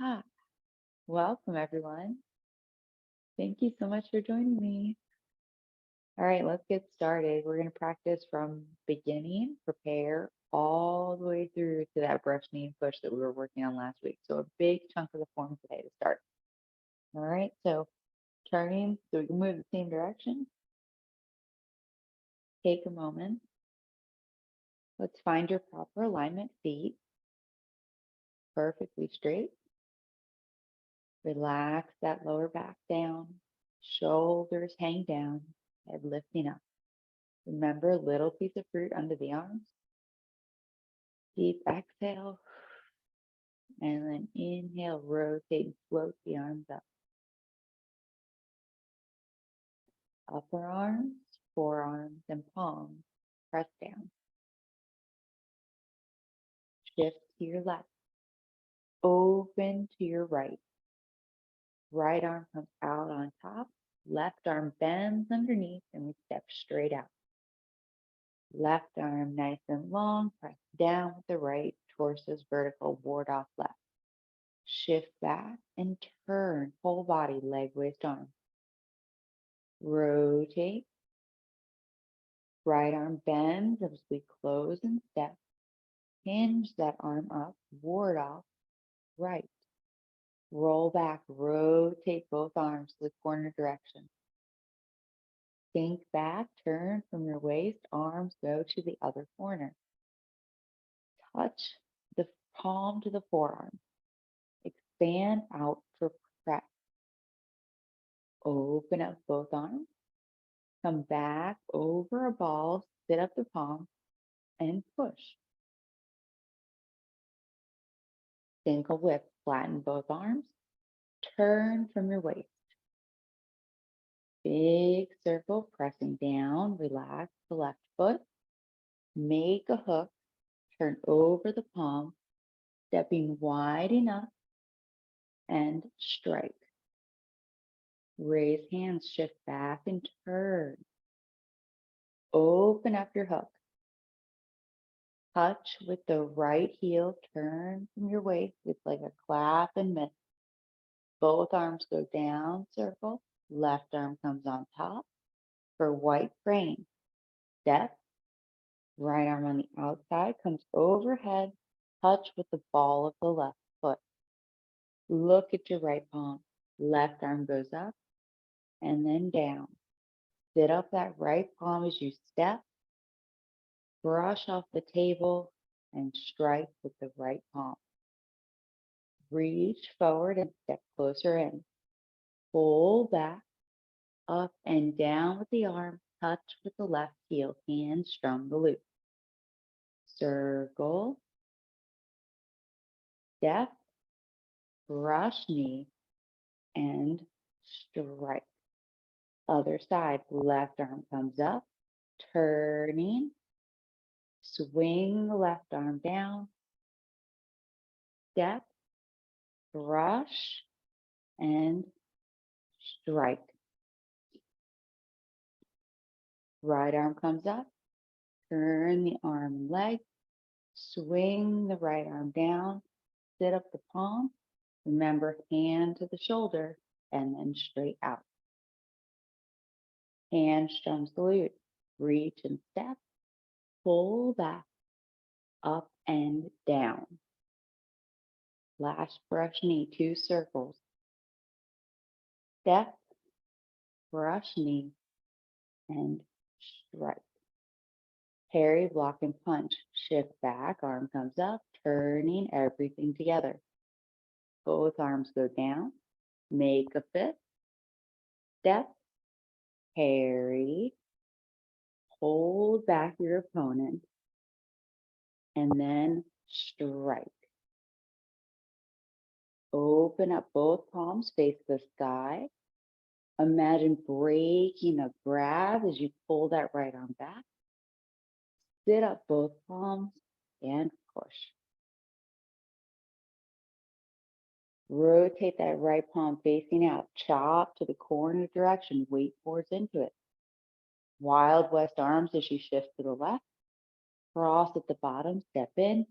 Hi, welcome everyone. Thank you so much for joining me. All right, let's get started. We're going to practice from beginning, prepare all the way through to that brush knee and push that we were working on last week. So a big chunk of the form today to start. All right, so turning so we can move the same direction. Take a moment. Let's find your proper alignment, feet perfectly straight. Relax that lower back down, shoulders hang down, head lifting up. Remember, little piece of fruit under the arms. Deep exhale. And then inhale, rotate and float the arms up. Upper arms, forearms, and palms press down. Shift to your left. Open to your right. Right arm comes out on top. Left arm bends underneath and we step straight out. Left arm nice and long, press down with the right, torso's vertical, ward off left. Shift back and turn, whole body, leg, waist, arm. Rotate. Right arm bends as we close and step. Hinge that arm up, ward off, right. Roll back, rotate both arms to the corner direction. Sink back, turn from your waist, arms go to the other corner. Touch the palm to the forearm. Expand out for press. Open up both arms. Come back over a ball, sit up the palm, and push. Single whip, flatten both arms. Turn from your waist. Big circle, pressing down, relax the left foot. Make a hook, turn over the palm, stepping wide enough, and strike. Raise hands, shift back and turn. Open up your hook. Touch with the right heel, turn from your waist. It's like a clap and miss. Both arms go down, circle. Left arm comes on top for white crane. Step. Right arm on the outside comes overhead. Touch with the ball of the left foot. Look at your right palm. Left arm goes up and then down. Sit up that right palm as you step. Brush off the table and strike with the right palm. Reach forward and step closer in. Pull back, up and down with the arm. Touch with the left heel. Hands strum the loop. Circle. Step. Brush knee and strike. Other side, left arm comes up, turning, swing the left arm down, step, brush, and strike. Right arm comes up, turn the arm and leg, swing the right arm down, sit up the palm, remember hand to the shoulder, and then straight out. Hand strums the glute, reach and step, pull back, up and down. Last brush knee, 2 circles. Step, brush knee, and strike. Parry, block, and punch. Shift back, arm comes up, turning everything together. Both arms go down. Make a fist. Step, parry, hold back your opponent, and then strike. Open up both palms, face the sky. Imagine breaking a grab as you pull that right arm back. Sit up both palms and push. Rotate that right palm facing out. Chop to the corner direction. Weight pours into it. Wild West arms as you shift to the left. Cross at the bottom. Step in.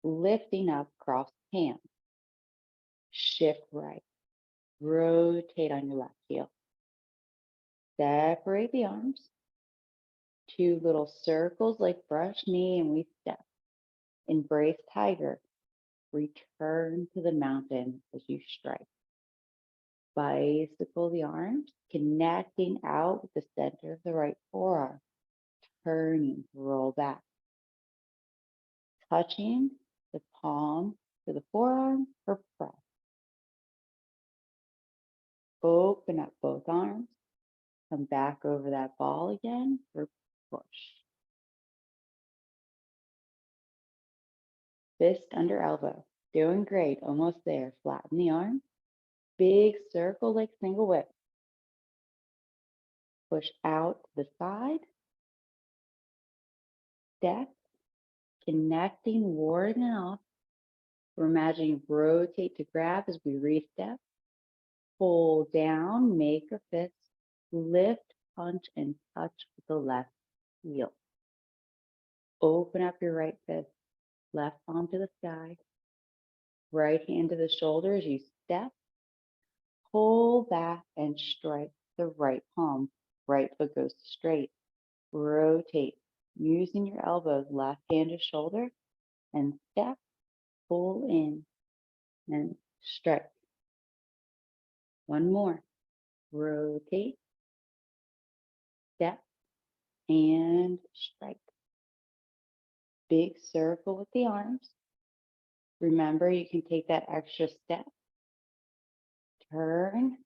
Lifting up, cross hands. shift right, rotate on your left heel. Separate the arms, two little circles like brush knee, and we step. Embrace tiger. Return to the mountain as you strike. Bicycle the arms, connecting out with the center of the right forearm. Turning, roll back. Touching the palm to the forearm or press. Open up both arms. Come back over that ball again or push. Fist under elbow. Doing great. Almost there. Flatten the arm. Big circle like single whip. Push out to the side. Step. Connecting, warding off. We're imagining rotate to grab as we re-step. Pull down, make a fist. Lift, punch, and touch with the left heel. Open up your right fist. Left palm to the sky. Right hand to the shoulder as you step. Pull back and strike the right palm. Right foot goes straight. Rotate. Using your elbows, left hand to shoulder. And step. Pull in and strike. One more. Rotate. Step. And strike. Big circle with the arms. Remember, you can take that extra step. Turn.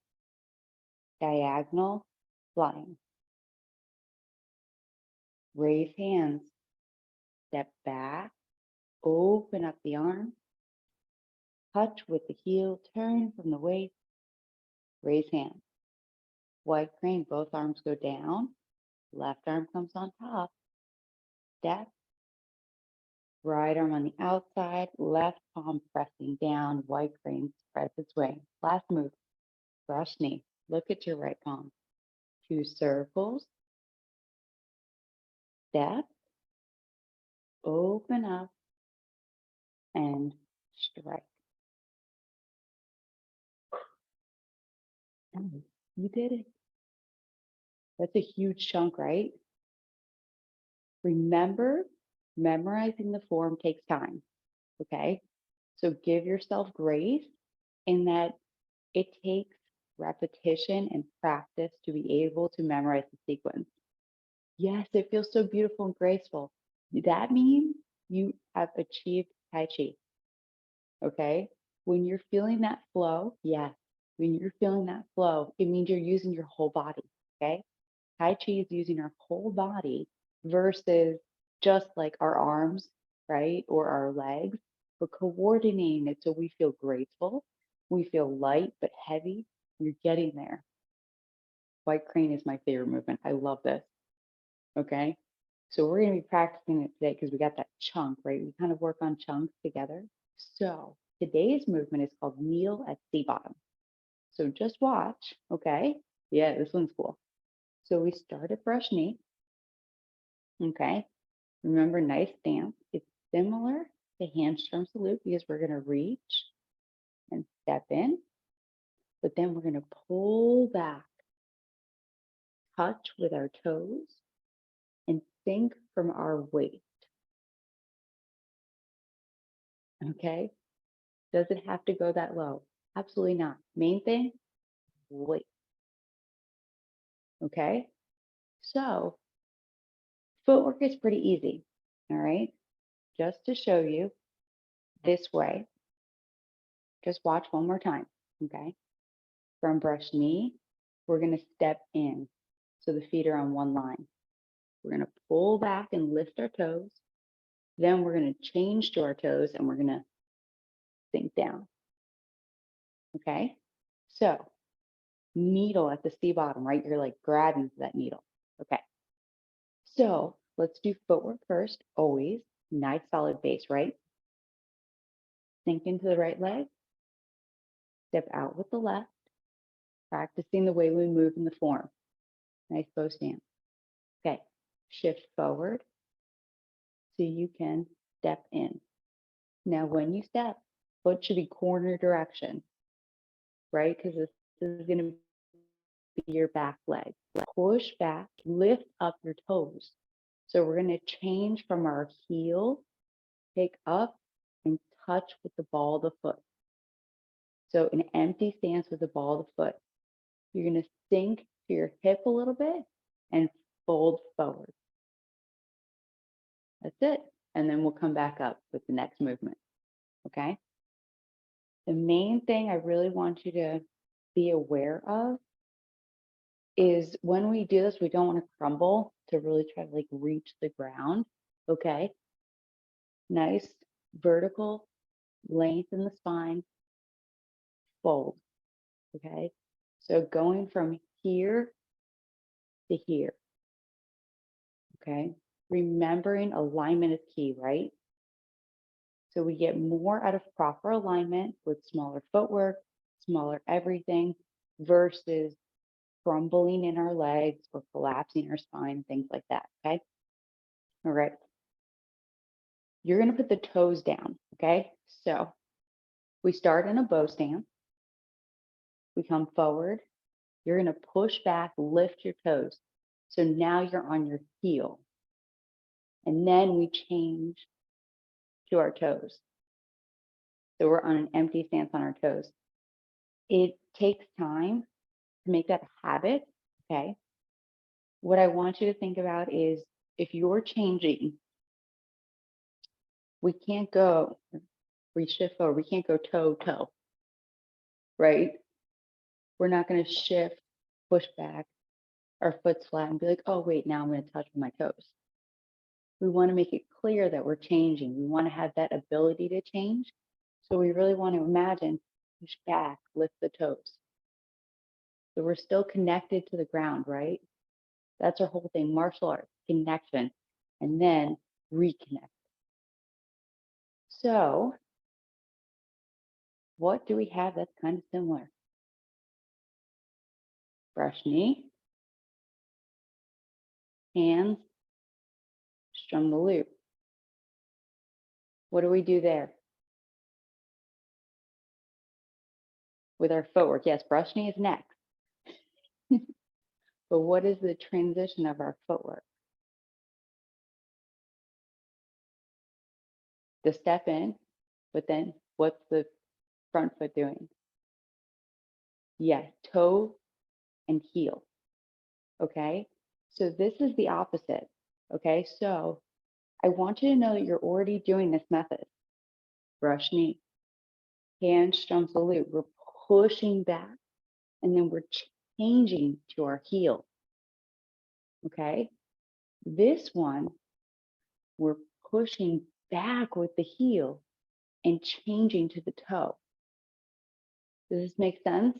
Diagonal. Flying. Raise hands. Step back. Open up the arm. Touch with the heel. Turn from the waist. Raise hands. White crane. Both arms go down. Left arm comes on top. Step. Right arm on the outside. Left palm pressing down. White crane spreads its wings. Last move. Brush knee. Look at your right palm. Two circles. Step. Open up. And strike. Oh, you did it. That's a huge chunk, right? Remember, memorizing the form takes time, okay? So give yourself grace in that it takes repetition and practice to be able to memorize the sequence. Yes, it feels so beautiful and graceful. That means you have achieved Tai Chi, okay? When you're feeling that flow, yes, when you're feeling that flow, it means you're using your whole body, okay? Tai Chi is using our whole body versus just like our arms, right? Or our legs, but coordinating it so we feel graceful, we feel light but heavy. You're getting there. White crane is my favorite movement. I love this. Okay. So we're going to be practicing it today because we got that chunk, right? We kind of work on chunks together. So today's movement is called kneel at sea bottom. So just watch. Okay. Yeah, this one's cool. So we start at brush knee. Okay. Remember, nice stance. It's similar to hamstring salute because we're going to reach and step in, but then we're going to pull back, touch with our toes, and sink from our waist. Okay? Does it have to go that low? Absolutely not. Main thing, waist. Okay? So, footwork is pretty easy. All right? Just to show you this way, just watch one more time. Okay? From brush knee, we're going to step in. So the feet are on one line. We're going to pull back and lift our toes. Then we're going to change to our toes and we're going to sink down. Okay? So, needle at the sea bottom, right? You're like grabbing for that needle. Okay. So, let's do footwork first. Always nice solid base, right? Sink into the right leg. Step out with the left. Practicing the way we move in the form. Nice bow stance. Okay. Shift forward so you can step in. Now, when you step, foot should be corner direction. right? Because this is going to be your back leg. Push back, lift up your toes. So we're going to change from our heel, pick up, and touch with the ball of the foot. So an empty stance with the ball of the foot. You're going to sink to your hip a little bit and fold forward. That's it. And then we'll come back up with the next movement. Okay? The main thing I really want you to be aware of is when we do this, we don't want to crumble to really try to like reach the ground. Okay? Nice vertical length in the spine, fold. Okay? So going from here to here. Okay? Remembering alignment is key, right? So we get more out of proper alignment with smaller footwork, smaller everything versus crumbling in our legs or collapsing our spine, things like that. Okay. All right. You're going to put the toes down. Okay. So we start in a bow stance. We come forward. You're going to push back, lift your toes. So now you're on your heel. And then we change to our toes. So we're on an empty stance on our toes. It takes time to make that a habit. Okay. What I want you to think about is if you're changing, we can't go, we shift forward, we can't go toe, toe, right? We're not going to shift, push back, our foot's flat and be like, oh, wait, now I'm going to touch with my toes. We want to make it clear that we're changing. We want to have that ability to change. So we really want to imagine, push back, lift the toes. So we're still connected to the ground, right? That's our whole thing, martial arts, connection, and then reconnect. So what do we have that's kind of similar? Brush knee, hands, strum the loop. What do we do there? With our footwork, yes, brush knee is next. But what is the transition of our footwork? The step in, but then what's the front foot doing? Yeah, toe and heel. Okay, so this is the opposite. Okay, so I want you to know that you're already doing this method. Brush knee, hand strums the loop. We're pushing back and then we're changing to our heel. Okay, this one, we're pushing back with the heel and changing to the toe. Does this make sense?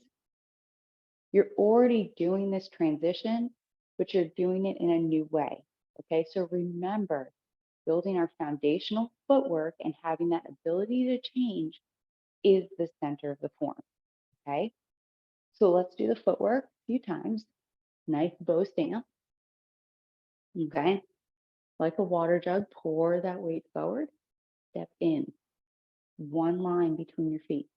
You're already doing this transition, but you're doing it in a new way. Okay, so remember, building our foundational footwork and having that ability to change is the center of the form. Okay, so let's do the footwork a few times. Nice bow stance. Okay, like a water jug, pour that weight forward, step in, one line between your feet.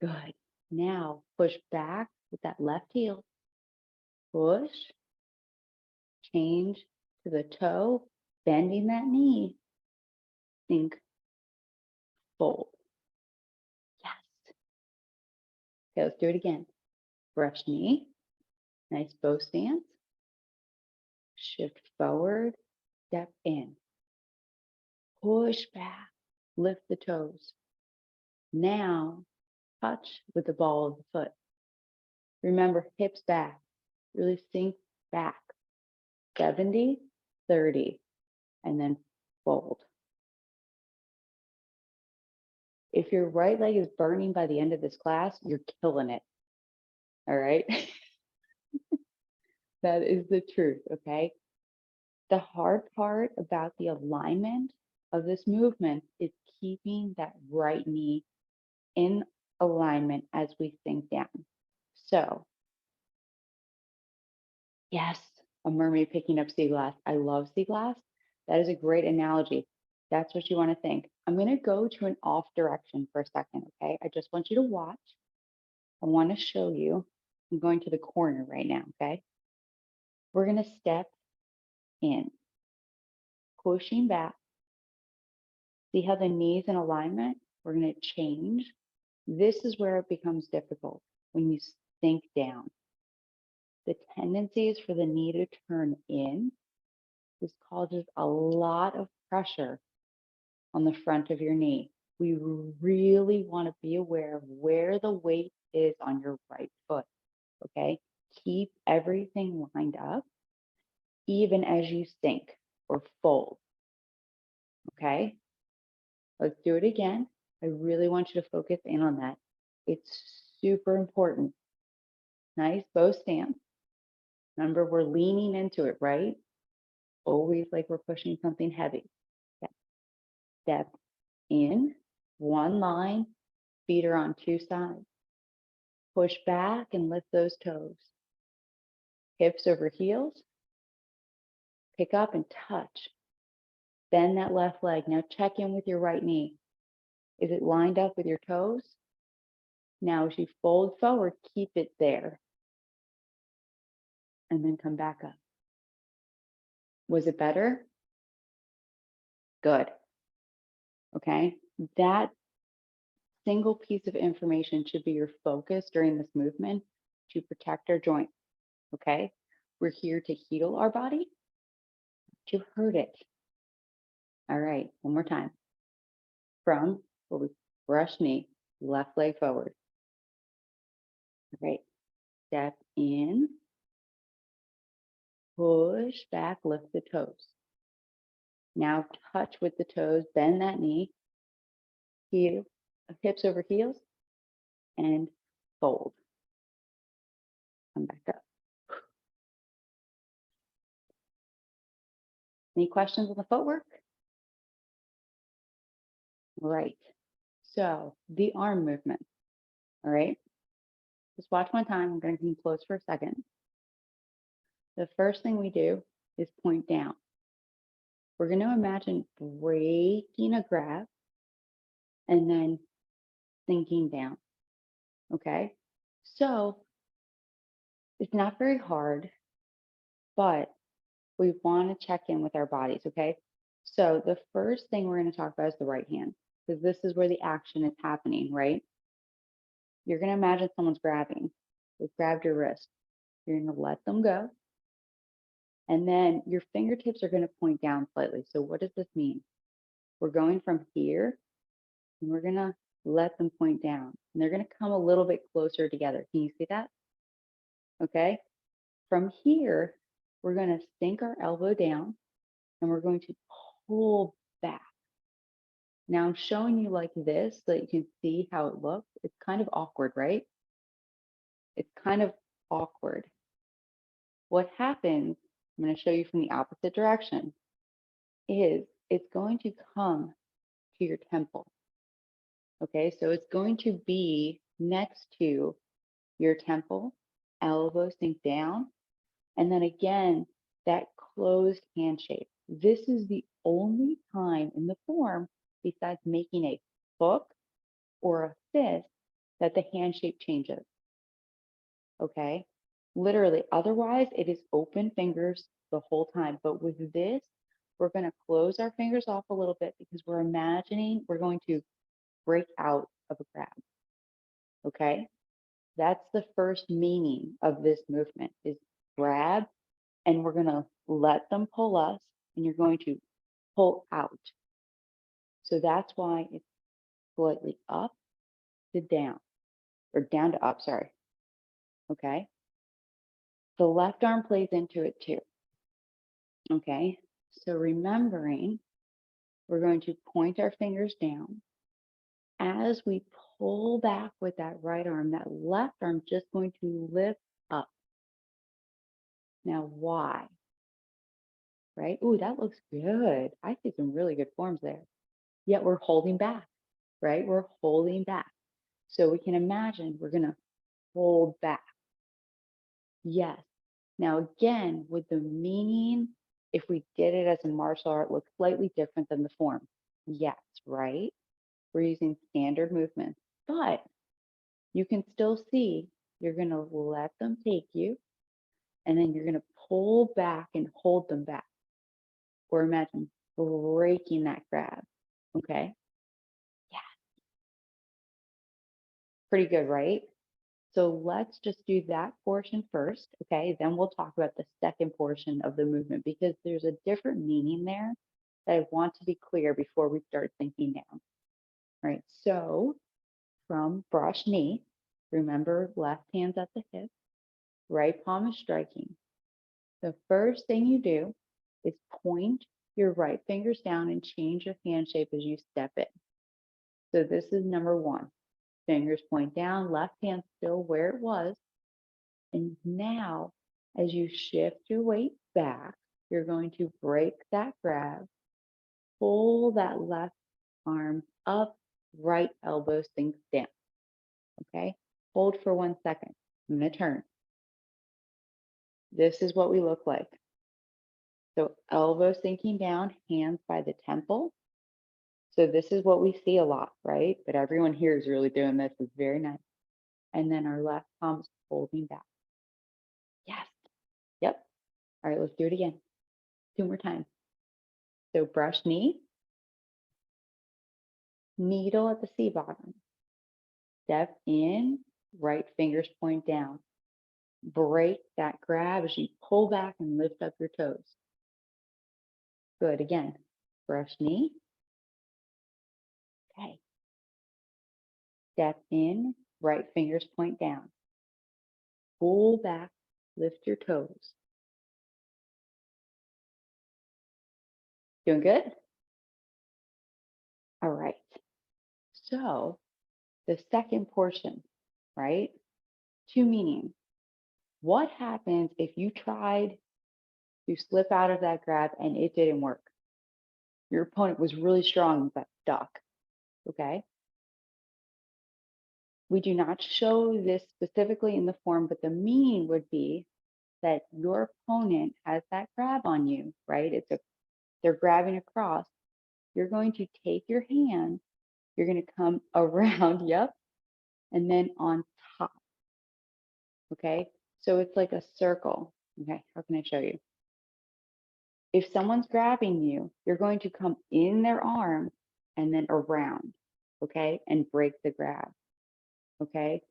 Good. Now push back with that left heel. Push, change to the toe, bending that knee. Think, fold. Yes. Okay, let's do it again. Brush knee, nice bow stance. Shift forward, step in. Push back, lift the toes. Now touch with the ball of the foot. Remember, hips back, really sink back. 70, 30, and then fold. If your right leg is burning by the end of this class, you're killing it. All right. That is the truth. Okay. The hard part about the alignment of this movement is keeping that right knee in alignment as we sink down. So, yes, a mermaid picking up sea glass. I love sea glass. That is a great analogy. That's what you want to think. I'm going to go to an off direction for a second, okay? I just want you to watch. I want to show you. I'm going to the corner right now, okay? We're going to step in, pushing back. See how the knees in alignment? We're going to change. This is where it becomes difficult when you sink down. The tendency is for the knee to turn in. This causes a lot of pressure on the front of your knee. We really want to be aware of where the weight is on your right foot, okay? Keep everything lined up, even as you sink or fold, okay? Let's do it again. I really want you to focus in on that. It's super important. Nice bow stance. Remember, we're leaning into it, right? Always like we're pushing something heavy. Okay. Step in, one line, feet are on two sides. Push back and lift those toes. Hips over heels. Pick up and touch. Bend that left leg. Now check in with your right knee. Is it lined up with your toes? Now as you fold forward, keep it there. And then come back up. Was it better? Good. Okay. That single piece of information should be your focus during this movement to protect our joint. Okay. We're here to heal our body, to hurt it. All right. One more time. From where we brush knee, left leg forward. All right. Step in, push back, lift the toes. Now touch with the toes, bend that knee, heel, hips over heels, and fold. Come back up. Any questions on the footwork? Right. So the arm movement. All right. Just watch one time. I'm going to come close for a second. The first thing we do is point down. We're going to imagine breaking a grab and then sinking down. Okay. So it's not very hard, but we want to check in with our bodies. Okay. So the first thing we're going to talk about is the right hand, because this is where the action is happening, right? You're going to imagine someone's grabbing. They've grabbed your wrist. You're going to let them go. And then your fingertips are going to point down slightly. So what does this mean? We're going from here and we're going to let them point down. And they're going to come a little bit closer together. Can you see that? Okay. From here, we're going to sink our elbow down and we're going to pull back. Now I'm showing you like this so that you can see how it looks. It's kind of awkward, right? It's kind of awkward. What happens, I'm going to show you from the opposite direction, is it's going to come to your temple. Okay, so it's going to be next to your temple, elbow sink down, and then again, that closed hand shape. This is the only time in the form, besides making a hook or a fist, that the hand shape changes. Okay, literally, otherwise it is open fingers the whole time. But with this, we're going to close our fingers off a little bit because we're imagining we're going to break out of a grab. Okay, that's the first meaning of this movement is grab, and we're going to let them pull us, and you're going to pull out. So that's why it's slightly up to down, or down to up, sorry. Okay, the left arm plays into it too. Okay, so remembering, we're going to point our fingers down. As we pull back with that right arm, that left arm just going to lift up. Now, why? Right? Ooh, that looks good. I see some really good forms there. Yet we're holding back, right? We're holding back. So we can imagine we're going to hold back. Yes. Now, again, with the meaning, if we did it as a martial art, looks slightly different than the form. Yes, right? We're using standard movements. But You can still see, you're going to let them take you, and then you're going to pull back and hold them back. Or imagine breaking that grab. Okay? Yeah. Pretty good, right? So let's just do that portion first. Okay? Then we'll talk about the second portion of the movement because there's a different meaning there that I want to be clear before we start thinking down. Right? So from brush knee, remember left hand's at the hip, right palm is striking. The first thing you do is point your right fingers down and change your hand shape as you step in. So this is number one. Fingers point down, left hand still where it was. And now, as you shift your weight back, you're going to break that grab, pull that left arm up, right elbow sinks down. Okay? Hold for 1 second. I'm going to turn. This is what we look like. So elbow sinking down, hands by the temple. So this is what we see a lot, right? But everyone here is really doing this. It's very nice. And then our left palm is holding back. Yes. Yep. All right, let's do it again. 2 more times. So brush knee, needle at the C bottom. Step in, right fingers point down. Break that grab as you pull back and lift up your toes. Good. Again, brush knee. Okay. Step in, right fingers point down. Pull back, lift your toes. Doing good? All right. So the second portion, right? 2 meanings. What happens if you tried to slip out of that grab and it didn't work? Your opponent was really strong but stuck. Okay. We do not show this specifically in the form, but the meaning would be that your opponent has that grab on you, right? They're grabbing across. You're going to take your hand, you're going to come around, yep, and then on top. Okay. So it's like a circle. Okay. How can I show you? If someone's grabbing you, you're going to come in their arm and then around, okay, and break the grab, okay?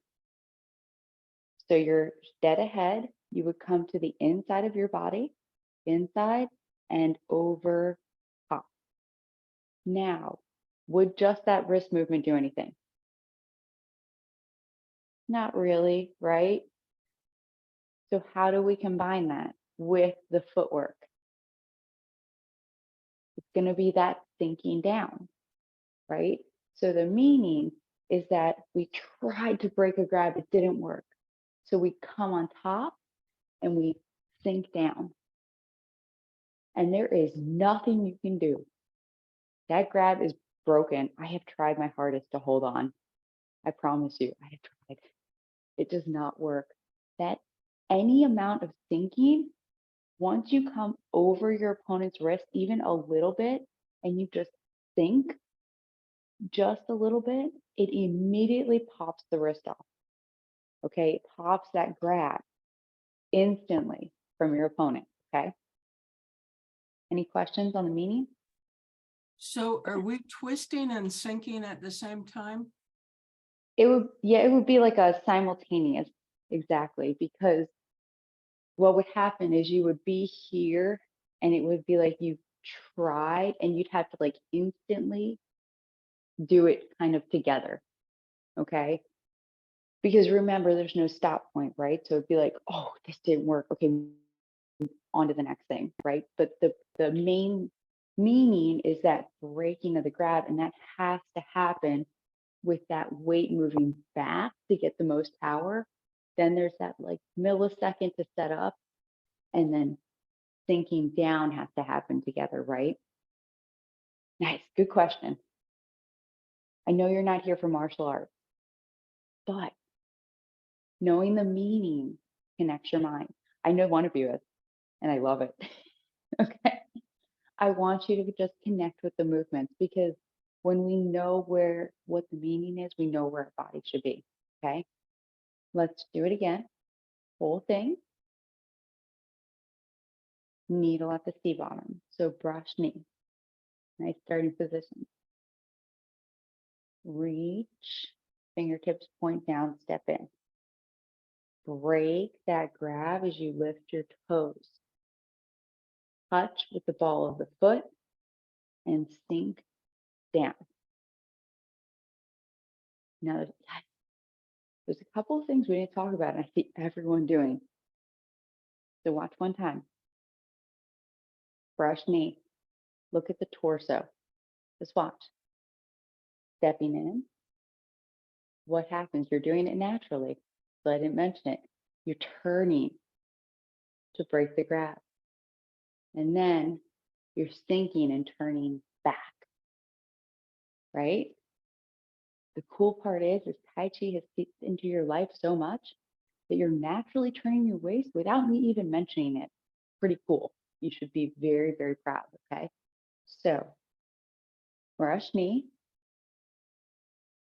So you're dead ahead. You would come to the inside of your body, inside and over top. Now, would just that wrist movement do anything? Not really, right? So how do we combine that with the footwork? It's going to be that sinking down, right? So the meaning is that we tried to break a grab, it didn't work. So we come on top and we sink down. And there is nothing you can do. That grab is broken. I have tried my hardest to hold on. I promise you, I have tried. It does not work. That any amount of sinking, once you come over your opponent's wrist, even a little bit, and you just sink just a little bit, it immediately pops the wrist off. Okay, it pops that grab instantly from your opponent. Okay. Any questions on the meaning? So are we twisting and sinking at the same time? It would be like a simultaneous, exactly, because what would happen is you would be here and it would be like you tried and you'd have to like instantly do it kind of together. Okay. Because remember, there's no stop point, right? So it'd be like, oh, this didn't work. Okay, on to the next thing, right? But the main meaning is that breaking of the grab, and that has to happen with that weight moving back to get the most power. Then there's that like millisecond to set up, and then sinking down has to happen together, right? Nice, good question. I know you're not here for martial arts, but knowing the meaning connects your mind. I know one of you is, and I love it. Okay. I want you to just connect with the movements because when we know what the meaning is, we know where our body should be. Okay, let's do it again. Whole thing, needle at the C bottom. So brush knee, nice starting position. Reach, fingertips point down, step in. Break that grab as you lift your toes. Touch with the ball of the foot and sink down. Now, there's a couple of things we need to talk about, and I see everyone doing. So watch one time. Brush knee. Look at the torso. Just watch. Stepping in. What happens? You're doing it naturally. So I didn't mention it. You're turning to break the grab. And then you're sinking and turning back. Right? The cool part is Tai Chi has seeped into your life so much that you're naturally turning your waist without me even mentioning it. Pretty cool. You should be very, very proud. Okay. So brush knee,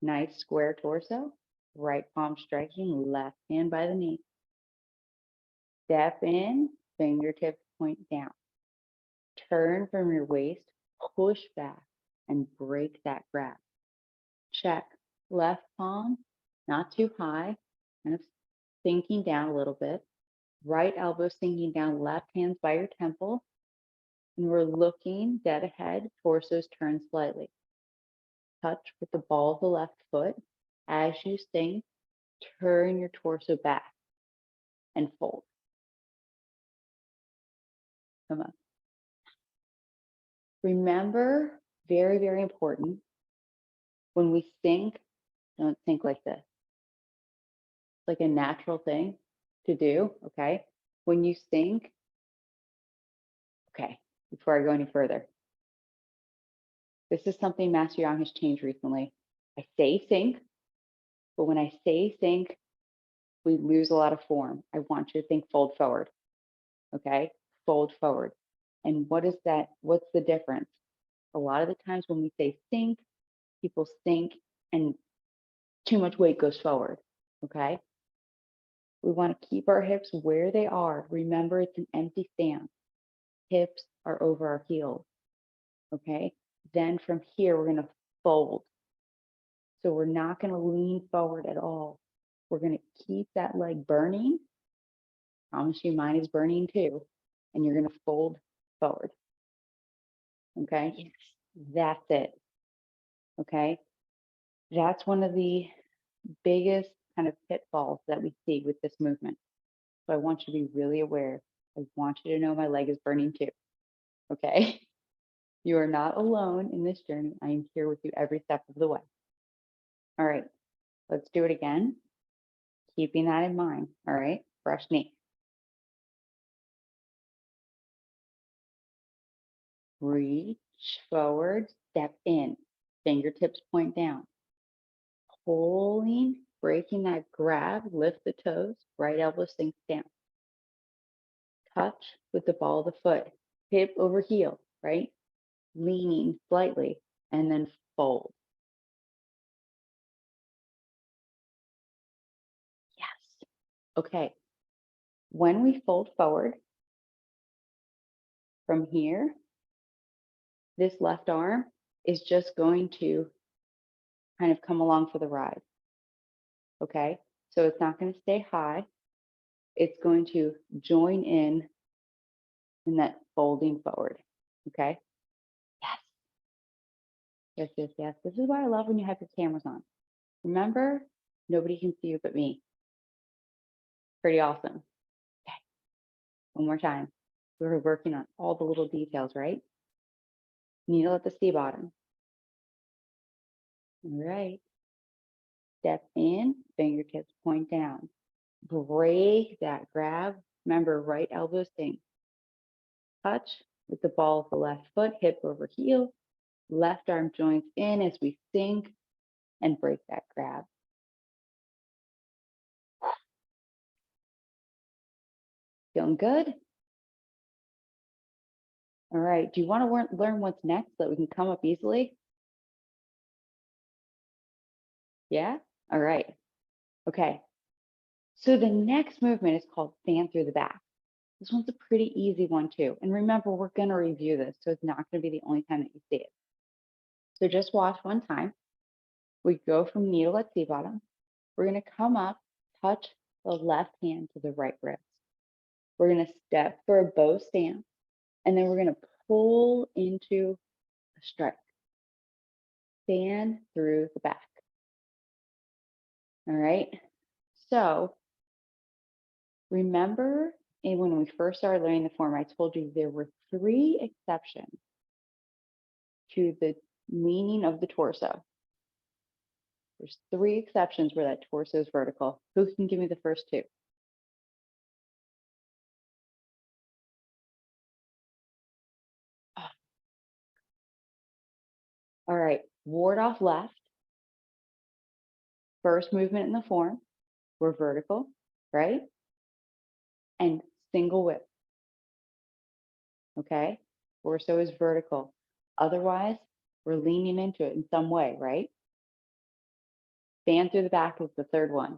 nice square torso, right palm striking, left hand by the knee. Step in, fingertips point down. Turn from your waist, push back, and break that grab. Check. Left palm, not too high, kind of sinking down a little bit. Right elbow sinking down, left hand's by your temple. And we're looking dead ahead, torsos turn slightly. Touch with the ball of the left foot. As you sink, turn your torso back and fold. Come on. Remember, very, very important, when we sink, don't sink like this. It's like a natural thing to do, okay? When you sink, okay, before I go any further, this is something Master Yang has changed recently. I say sink, but when I say sink, we lose a lot of form. I want you to think fold forward, okay? Fold forward. And what is that? What's the difference? A lot of the times when we say sink, people sink and too much weight goes forward, okay? We want to keep our hips where they are. Remember, it's an empty stance. Hips are over our heels, okay? Then from here, we're going to fold. So we're not going to lean forward at all. We're going to keep that leg burning. I promise you mine is burning too. And you're going to fold forward. Okay? Yes. That's it. Okay? That's one of the biggest kind of pitfalls that we see with this movement. So I want you to be really aware. I want you to know my leg is burning too. Okay? You are not alone in this journey. I am here with you every step of the way. All right, let's do it again. Keeping that in mind. All right, brush knee. Reach forward, step in. Fingertips point down. Pulling, breaking that grab, lift the toes, right elbow sinks down. Touch with the ball of the foot, hip over heel, right? Leaning slightly, and then fold. Yes. Okay. When we fold forward from here, this left arm is just going to kind of come along for the ride. Okay. So it's not going to stay high. It's going to join in that folding forward. Okay. Yes. Yes, yes, yes. This is why I love when you have your cameras on. Remember, nobody can see you but me. Pretty awesome. Okay. One more time. We're working on all the little details, right? Needle at the C bottom. All right. Step in, fingertips point down. Break that grab. Remember, right elbow sinks. Touch with the ball of the left foot, hip over heel. Left arm joins in as we sink and break that grab. Feeling good? All right. Do you want to learn what's next so that we can come up easily? Yeah? All right. Okay, so the next movement is called fan through the back. This one's a pretty easy one too. And remember, we're going to review this, so it's not going to be the only time that you see it. So just watch one time. We go from needle at sea bottom. We're going to come up, touch the left hand to the right wrist. We're going to step for a bow stance, and then we're going to pull into a strike. Fan through the back. All right. So remember when we first started learning the form, I told you there were 3 exceptions to the leaning of the torso. There's 3 exceptions where that torso is vertical. Who can give me the first 2? All right, ward off left. First movement in the form, we're vertical, right? And single whip, okay? Torso is vertical. Otherwise, we're leaning into it in some way, right? Fan through the back is the third one.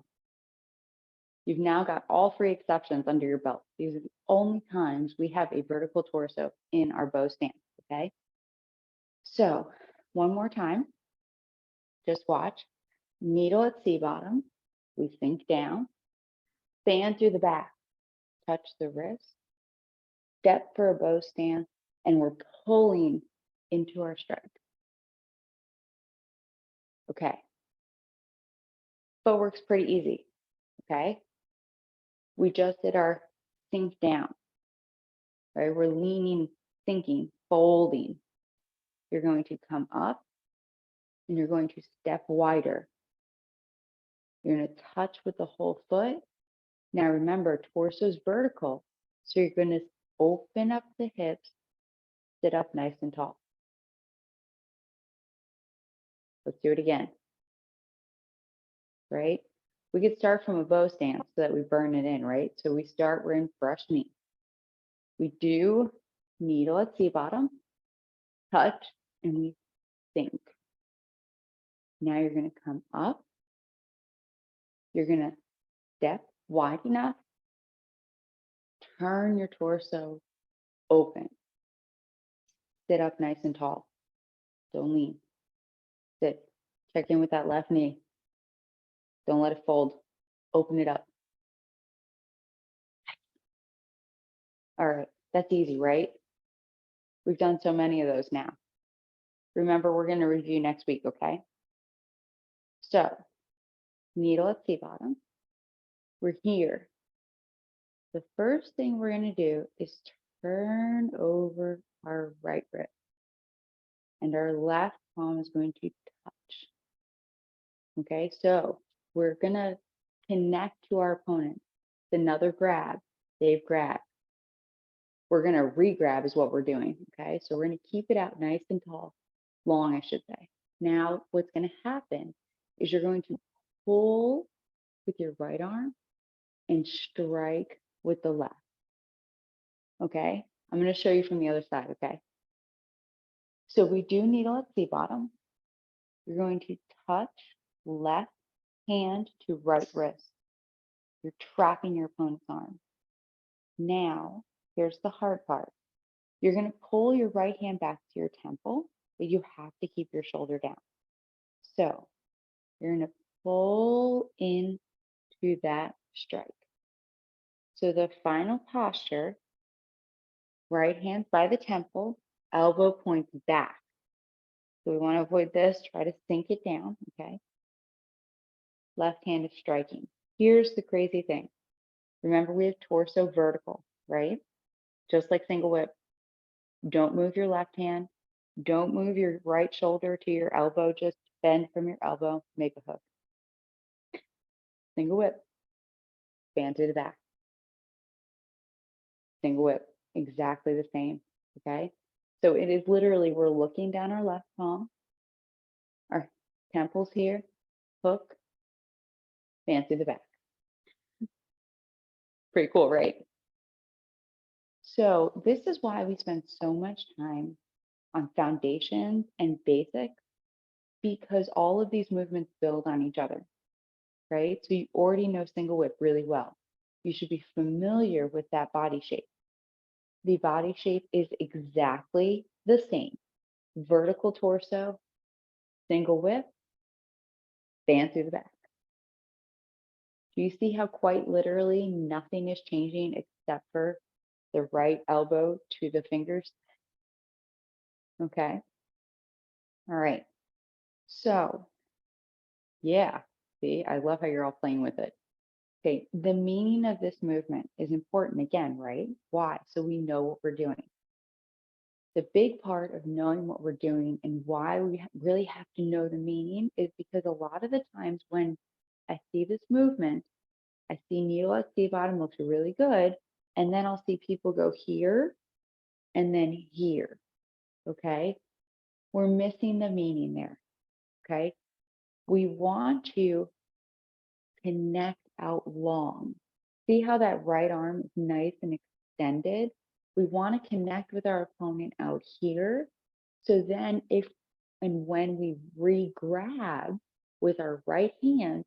You've now got all 3 exceptions under your belt. These are the only times we have a vertical torso in our bow stance, okay? So one more time, just watch. Needle at sea bottom, we sink down, fan through the back, touch the wrist, step for a bow stance, and we're pulling into our strike. Okay. Footwork's pretty easy, okay? We just did our sink down, right? We're leaning, sinking, folding. You're going to come up and you're going to step wider. You're going to touch with the whole foot. Now remember, torso is vertical, so you're going to open up the hips, sit up nice and tall. Let's do it again, right? We could start from a bow stance so that we burn it in, right? So we start, we're in brush knee. We do needle at sea bottom, touch, and we sink. Now you're going to come up. You're going to step wide enough, turn your torso open, sit up nice and tall. Don't lean. Sit. Check in with that left knee. Don't let it fold. Open it up. All right, that's easy, right? We've done so many of those now. Remember, we're going to review next week, okay? So, needle at sea bottom. We're here. The first thing we're going to do is turn over our right wrist. And our left palm is going to touch. Okay, so we're going to connect to our opponent. It's another grab. They've grabbed. We're going to re-grab is what we're doing. Okay, so we're going to keep it out nice and tall, long, I should say. Now, what's going to happen is you're going to pull with your right arm and strike with the left. Okay, I'm going to show you from the other side. Okay, so we do needle at sea bottom. You're going to touch left hand to right wrist. You're trapping your opponent's arm. Now, here's the hard part. You're going to pull your right hand back to your temple, but you have to keep your shoulder down. So you're going to pull into that strike. So the final posture, right hand by the temple, elbow points back. So we want to avoid this, try to sink it down, okay? Left hand is striking. Here's the crazy thing. Remember, we have torso vertical, right? Just like single whip. Don't move your left hand. Don't move your right shoulder to your elbow. Just bend from your elbow, make a hook. Single whip. Fan to the back. Single whip. Exactly the same, okay? So it is literally, we're looking down our left palm. Our temples here, hook, fan to the back. Pretty cool, right? So this is why we spend so much time on foundations and basics, because all of these movements build on each other. right? So you already know single whip really well. You should be familiar with that body shape. The body shape is exactly the same. Vertical torso, single whip, fan through the back. Do you see how quite literally nothing is changing except for the right elbow to the fingers? Okay. All right. So, yeah, see, I love how you're all playing with it. Okay. The meaning of this movement is important again, right? Why? So we know what we're doing. The big part of knowing what we're doing and why we really have to know the meaning is because a lot of the times when I see this movement, I see needle at sea bottom looks really good. And then I'll see people go here and then here. Okay. We're missing the meaning there. Okay. We want to connect out long. See how that right arm is nice and extended? We want to connect with our opponent out here. So then if and when we re-grab with our right hand,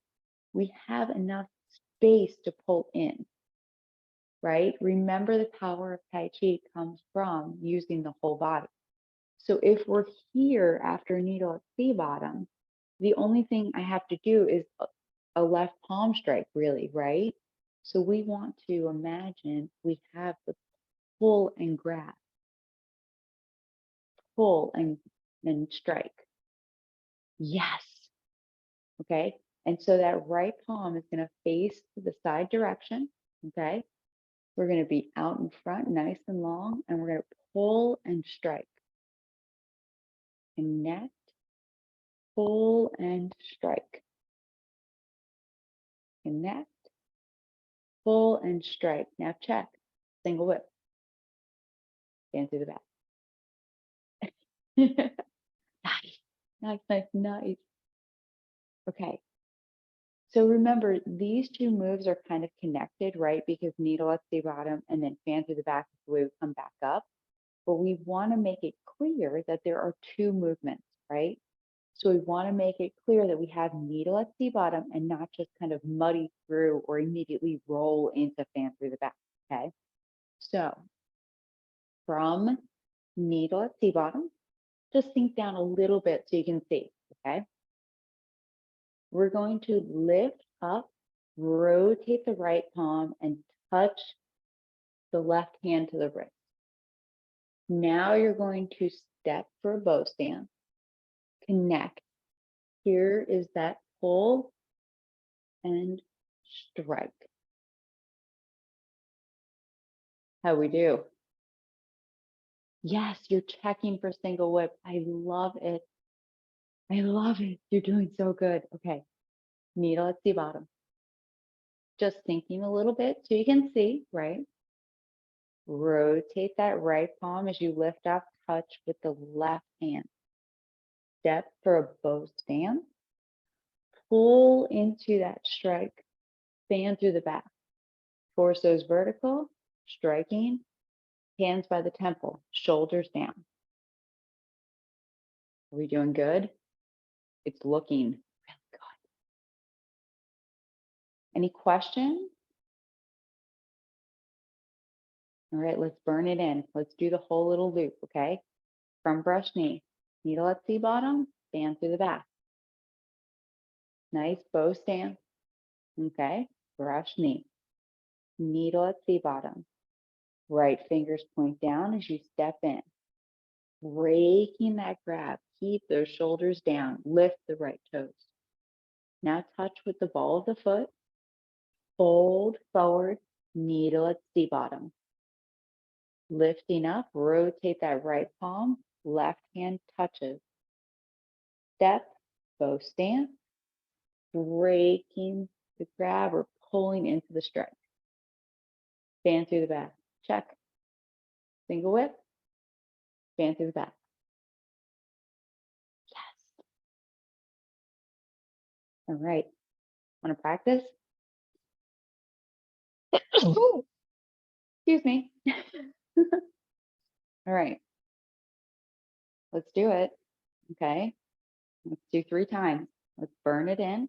we have enough space to pull in, right? Remember the power of Tai Chi comes from using the whole body. So if we're here after needle at sea bottom, the only thing I have to do is a left palm strike, really, right? So we want to imagine we have the pull and grab, pull and strike. Yes. Okay. And so that right palm is going to face the side direction. Okay. We're going to be out in front, nice and long, and we're going to pull and strike. Connect, pull and strike. Connect, pull and strike. Now check. Single whip. Stand through the back. Nice. Nice, nice, nice. Okay. So remember, these two moves are kind of connected, right? Because needle at the bottom and then fan through the back is the way we come back up. But we want to make it clear that there are two movements, right? So we want to make it clear that we have needle at the bottom and not just kind of muddy through or immediately roll into fan through the back, okay? So from needle at the bottom, just sink down a little bit so you can see, okay? We're going to lift up, rotate the right palm, and touch the left hand to the wrist. Now you're going to step for a bow stand, connect. Here is that pull and strike. How we do? Yes, you're checking for single whip. I love it. I love it. You're doing so good. Okay, needle at the bottom. Just sinking a little bit so you can see, right? Rotate that right palm as you lift up, touch with the left hand. Step for a bow stand. Pull into that strike. Fan through the back. Torso's vertical, striking. Hands by the temple, shoulders down. Are we doing good? It's looking really good. Any questions? All right, let's burn it in. Let's do the whole little loop, okay? From brush knee, needle at sea bottom, fan through the back. Nice bow stand, okay? Brush knee, needle at sea bottom. Right fingers point down as you step in. Breaking that grab, keep those shoulders down, lift the right toes. Now touch with the ball of the foot, fold forward, needle at sea bottom. Lifting up, rotate that right palm, left hand touches. Step, bow stand, breaking the grab or pulling into the strike. Fan through the back, check. Single whip, fan through the back. Yes. All right. Want to practice? Excuse me. All right. Let's do it. Okay. Let's do 3 times. Let's burn it in.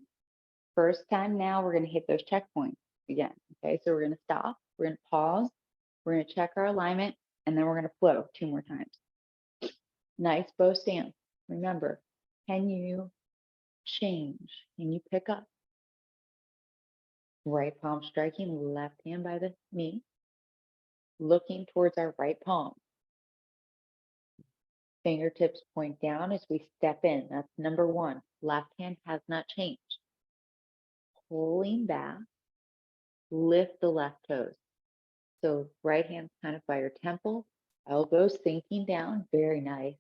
First time now, we're going to hit those checkpoints again. Okay, so we're going to stop, we're going to pause, we're going to check our alignment, and then we're going to flow 2 more times. Nice bow stance. Remember, can you change? Can you pick up? Right palm striking, left hand by the knee, looking towards our right palm. Fingertips point down as we step in. That's number 1. Left hand has not changed. Pulling back, lift the left toes. So right hand's kind of by your temple, elbows sinking down, very nice.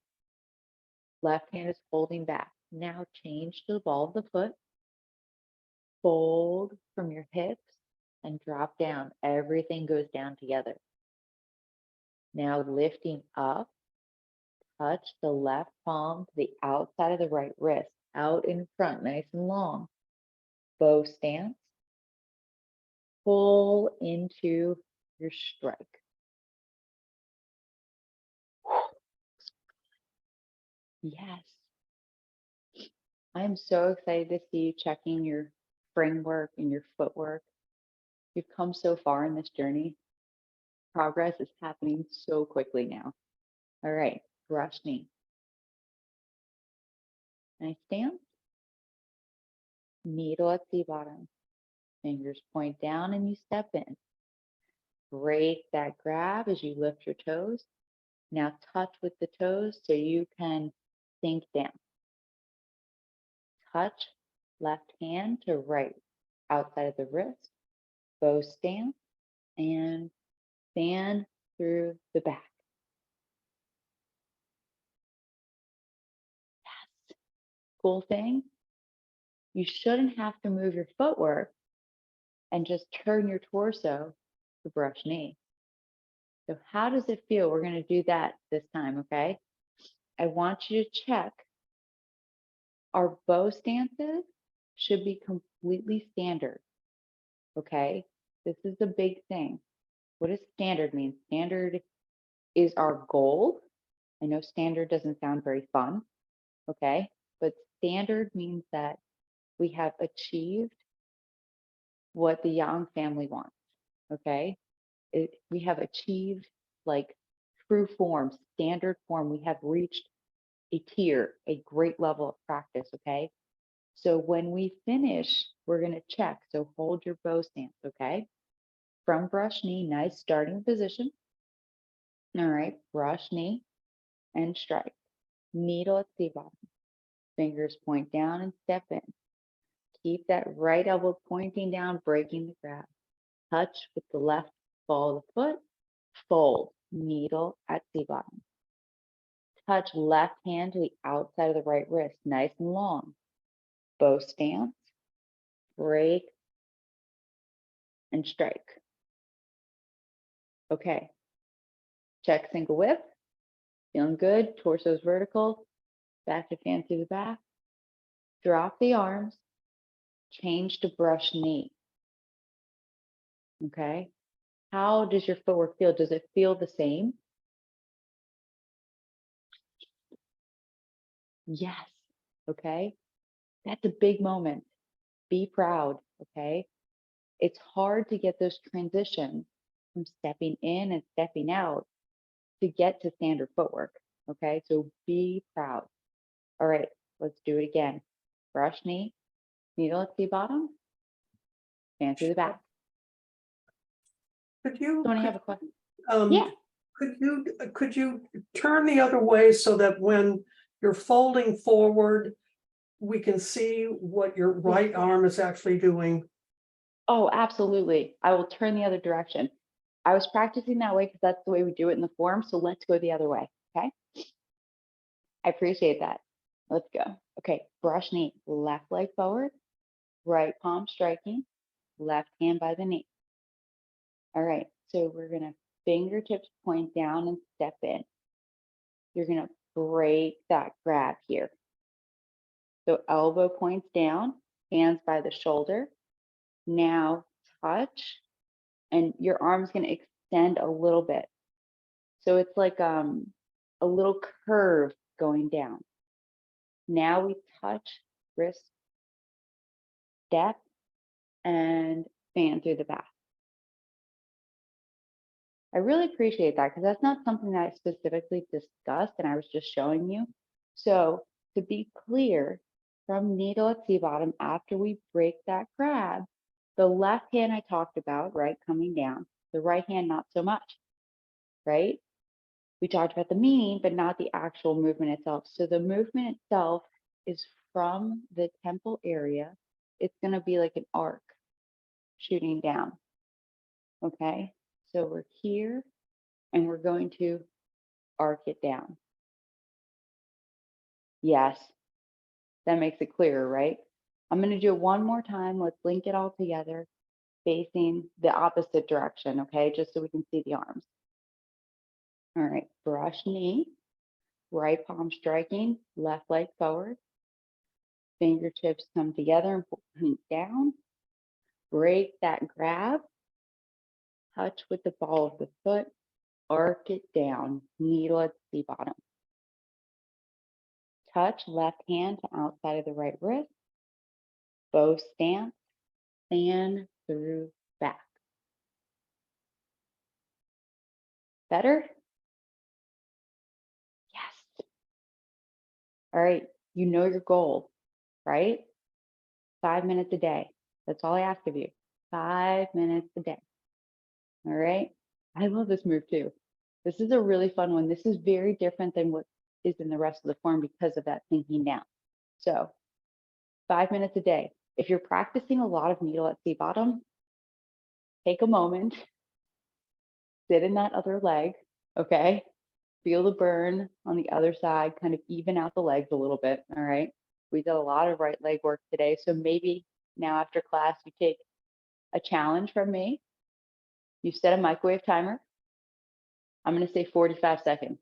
Left hand is holding back. Now change to the ball of the foot. Fold from your hips and drop down. Everything goes down together. Now lifting up, touch the left palm to the outside of the right wrist, out in front, nice and long. Bow stance. Pull into your strike. Yes. I'm so excited to see you checking your framework and your footwork. You've come so far in this journey. Progress is happening so quickly now. All right, brush knee. Nice stance. Needle at the bottom. Fingers point down and you step in. Break that grab as you lift your toes. Now touch with the toes so you can sink down. Touch left hand to right outside of the wrist. Bow stance and fan through the back. Yes. Cool thing, you shouldn't have to move your footwork and just turn your torso to brush knee. So how does it feel? We're going to do that this time, okay? I want you to check. Our bow stances should be completely standard, okay? This is the big thing. What does standard mean? Standard is our goal. I know standard doesn't sound very fun, okay? But standard means that we have achieved what the Yang family wants, okay? We have achieved like true form, standard form. We have reached a tier, a great level of practice, okay? So when we finish, we're going to check. So hold your bow stance, okay? From brush knee, nice starting position. All right, brush knee and strike. Needle at the bottom. Fingers point down and step in. Keep that right elbow pointing down, breaking the grab. Touch with the left ball of the foot. Fold. Needle at the bottom. Touch left hand to the outside of the right wrist, nice and long. Bow stance. Break and strike. Okay. Check single whip. Feeling good. Torso's vertical. Back to fan through the back. Drop the arms. Change to brush knee. Okay. How does your footwork feel? Does it feel the same? Yes. Okay. That's a big moment. Be proud. Okay. It's hard to get those transitions from stepping in and stepping out to get to standard footwork. Okay. So be proud. All right. Let's do it again. Brush knee, needle at the bottom, fan through the back. Could you, Someone have a question? um, Yeah. could you turn the other way so that when you're folding forward, we can see what your right arm is actually doing? Oh, absolutely. I will turn the other direction. I was practicing that way because that's the way we do it in the form. So let's go the other way. Okay. I appreciate that. Let's go. Okay. Brush knee, left leg forward, right palm striking, left hand by the knee. All right. So we're going to fingertips point down and step in. You're going to break that grab here. So elbow points down, hands by the shoulder. Now touch, and your arm's going to extend a little bit. So it's like a little curve going down. Now we touch wrist step and fan through the back. I really appreciate that because that's not something that I specifically discussed and I was just showing you. So to be clear, from needle at sea bottom, after we break that crab, the left hand I talked about, right, coming down, the right hand not so much, right? We talked about the meaning, but not the actual movement itself. So the movement itself is from the temple area. It's going to be like an arc shooting down. Okay, so we're here and we're going to arc it down. Yes, that makes it clearer, right? I'm going to do it one more time. Let's link it all together, facing the opposite direction, okay, just so we can see the arms. All right, brush knee, right palm striking, left leg forward. Fingertips come together and point down. Break that grab. Touch with the ball of the foot. Arc it down. Needle at sea bottom. Touch left hand to outside of the right wrist. Bow stance. Fan through back. Better? Yes. All right. You know your goal, right? 5 minutes a day. That's all I ask of you. 5 minutes a day. All right. I love this move too. This is a really fun one. This is very different than what is in the rest of the form because of that sinking down. So 5 minutes a day. If you're practicing a lot of needle at sea bottom, take a moment, sit in that other leg, okay? Feel the burn on the other side, kind of even out the legs a little bit, all right? We did a lot of right leg work today. So maybe now after class, you take a challenge from me. You set a microwave timer. I'm going to say 45 seconds,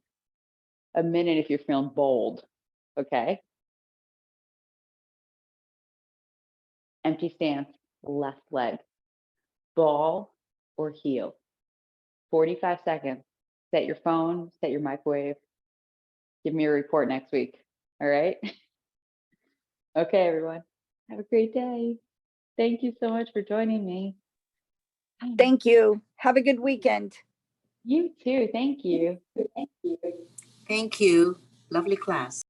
a minute if you're feeling bold, okay? Empty stance, left leg, ball or heel. 45 seconds. Set your phone, set your microwave. Give me a report next week. All right. Okay, everyone. Have a great day. Thank you so much for joining me. Thank you. Have a good weekend. You too. Thank you. Thank you. Lovely class.